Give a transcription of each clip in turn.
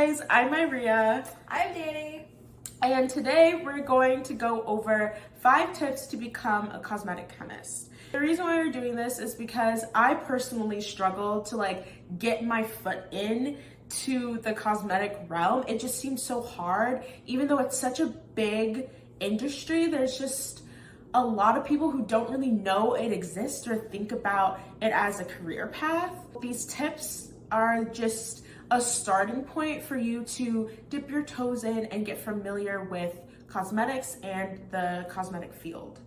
guys, I'm Maria. I'm Danny. And today we're going to go over 5 tips to become a cosmetic chemist. The reason why we're doing this is because I personally struggle to get my foot in to the cosmetic realm. It just seems so hard. Even though it's such a big industry, there's just a lot of people who don't really know it exists or think about it as a career path. These tips are just a starting point for you to dip your toes in and get familiar with cosmetics and the cosmetic field.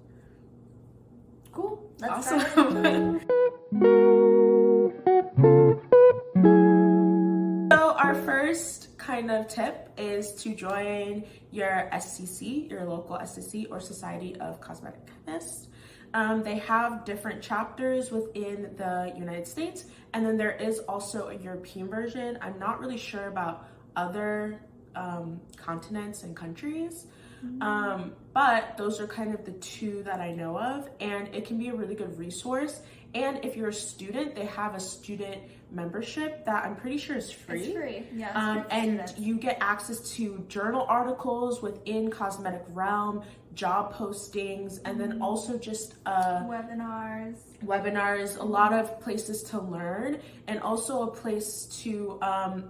Cool. Let's Awesome. start. So our first kind of tip is to join your SCC, your local SCC or Society of Cosmetic Chemists. They have different chapters within the United States, and then there is also a European version. I'm not really sure about other continents and countries, but those are kind of the 2 that I know of, and it can be a really good resource. And if you're a student, they have a student membership that I'm pretty sure is free. It's free, yeah. And you get access to journal articles within cosmetic realm, job postings, and then also just webinars, a lot of places to learn, and also a place to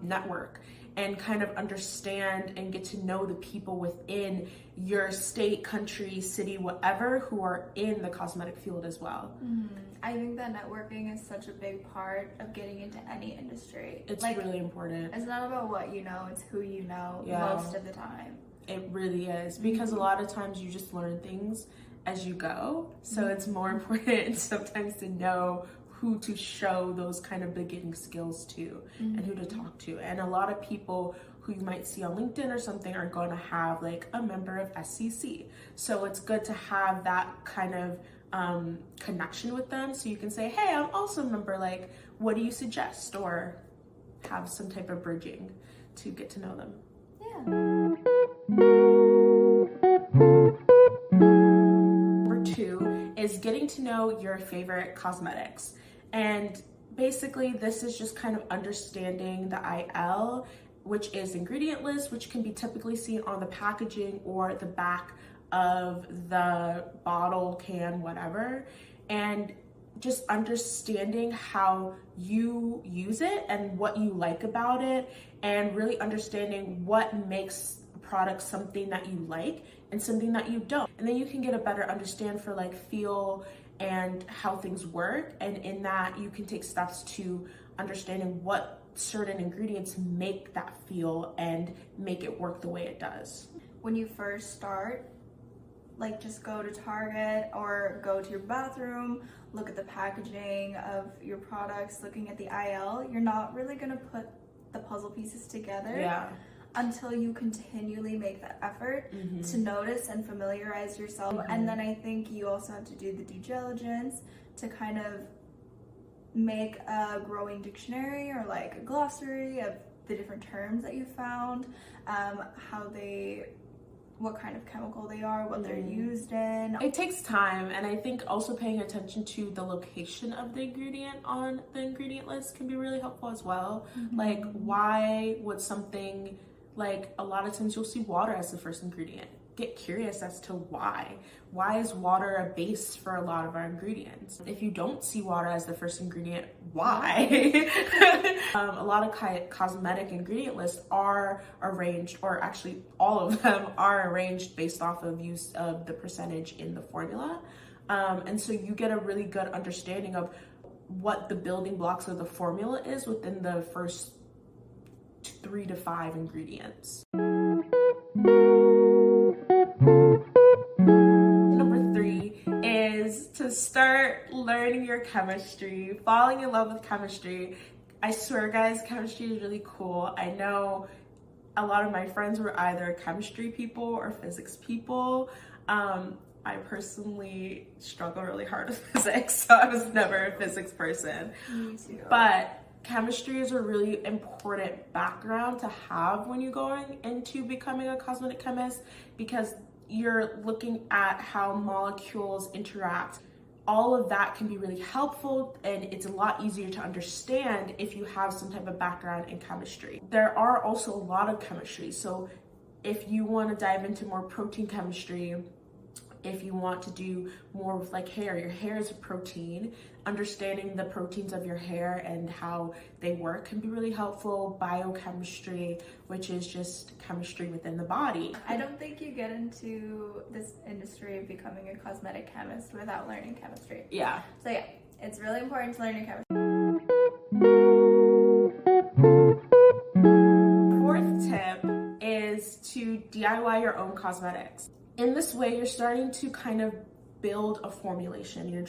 network and kind of understand and get to know the people within your state, country, city, whatever, who are in the cosmetic field as well. I think that networking is such a big part of getting into any industry. It's really important. It's not about what you know, it's who you know most of the time. It really is, because a lot of times you just learn things as you go. So it's more important sometimes to know who to show those kind of beginning skills to and who to talk to. And a lot of people who you might see on LinkedIn or something are going to have a member of SCC. So it's good to have that kind of connection with them, so you can say, hey, I'm also a member, what do you suggest? Or have some type of bridging to get to know them. Number 2 is getting to know your favorite cosmetics. And basically this is just kind of understanding the IL, which is ingredient list, which can be typically seen on the packaging or the back of the bottle, can, whatever, and just understanding how you use it and what you like about it, and really understanding what makes a product something that you like and something that you don't. And then you can get a better understand for feel and how things work, and in that you can take steps to understanding what certain ingredients make that feel and make it work the way it does. When you first start, just go to Target or go to your bathroom, look at the packaging of your products, looking at the IL. You're not really gonna put the puzzle pieces together until you continually make that effort to notice and familiarize yourself. And then I think you also have to do the due diligence to kind of make a growing dictionary or a glossary of the different terms that you found, what kind of chemical they are, what they're used in. It takes time, and I think also paying attention to the location of the ingredient on the ingredient list can be really helpful as well. Why would something, a lot of times you'll see water as the first ingredient. Get curious as to why. Why is water a base for a lot of our ingredients? If you don't see water as the first ingredient, why? A lot of cosmetic ingredient lists are arranged, or actually all of them are arranged based off of use of the percentage in the formula. And so you get a really good understanding of what the building blocks of the formula is within the first 3 to 5 ingredients. Number 3 is to start learning your chemistry, falling in love with chemistry. I swear, guys, chemistry is really cool. I know a lot of my friends were either chemistry people or physics people. I personally struggle really hard with physics, so I was never a physics person. Me too. But chemistry is a really important background to have when you're going into becoming a cosmetic chemist, because you're looking at how molecules interact all of that can be really helpful, and it's a lot easier to understand if you have some type of background in chemistry. There are also a lot of chemistries. So if you want to dive into more protein chemistry, if you want to do more with like hair, your hair is a protein, understanding the proteins of your hair and how they work can be really helpful. Biochemistry, which is just chemistry within the body. I don't think you get into this industry of becoming a cosmetic chemist without learning chemistry. Yeah. So yeah, it's really important to learn your chemistry. Fourth tip is to DIY your own cosmetics. In this way, you're starting to kind of build a formulation. You're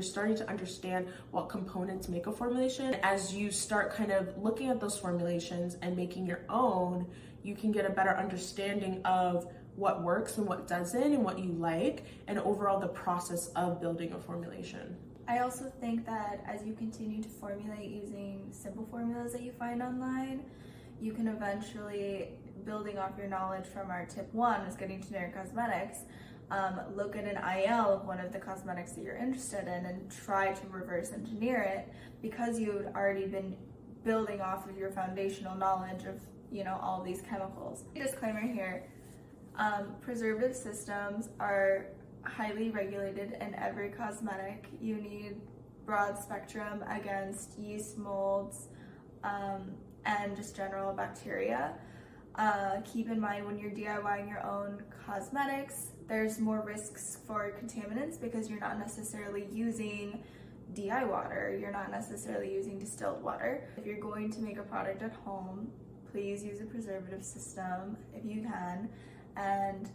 starting to understand what components make a formulation. As you start kind of looking at those formulations and making your own, you can get a better understanding of what works and what doesn't and what you like, and overall the process of building a formulation. I also think that as you continue to formulate using simple formulas that you find online, you can eventually, building off your knowledge from our tip 1 is getting to know your cosmetics, look at an IL of one of the cosmetics that you're interested in and try to reverse engineer it, because you've already been building off of your foundational knowledge of, you know, all these chemicals. Disclaimer here, preservative systems are highly regulated in every cosmetic. You need broad spectrum against yeast, molds, and just general bacteria. Keep in mind when you're DIYing your own cosmetics, there's more risks for contaminants because you're not necessarily using DI water, you're not necessarily using distilled water. If you're going to make a product at home, please use a preservative system if you can, and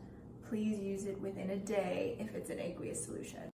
please use it within a day if it's an aqueous solution.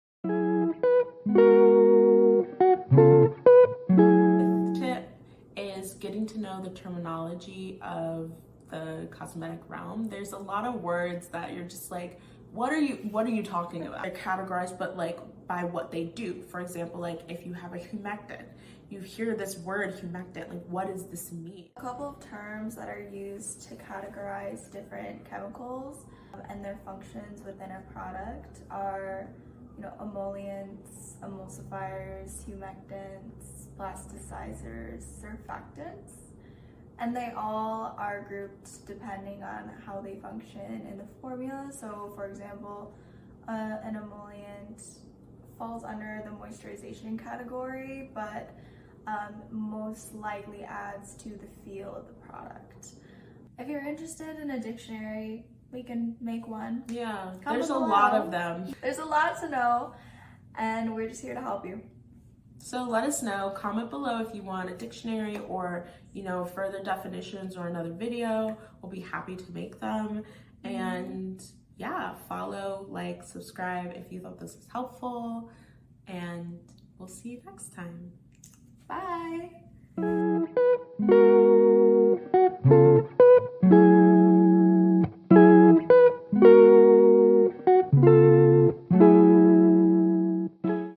Fifth tip is getting to know the terminology of the cosmetic realm. There's a lot of words that you're just like, what are you talking about? They're categorized, but like by what they do. For example, like if you have a humectant, you hear this word humectant, like what does this mean? A couple of terms that are used to categorize different chemicals and their functions within a product are, you know, emollients, emulsifiers, humectants, plasticizers, surfactants. And they all are grouped depending on how they function in the formula. So for example, an emollient falls under the moisturization category, but most likely adds to the feel of the product. If you're interested in a dictionary, we can make one. Yeah, there's a lot of them. There's a lot to know, and we're just here to help you. So let us know, comment below if you want a dictionary or, you know, further definitions or another video. We'll be happy to make them. And yeah, follow, like, subscribe if you thought this was helpful, and we'll see you next time. Bye.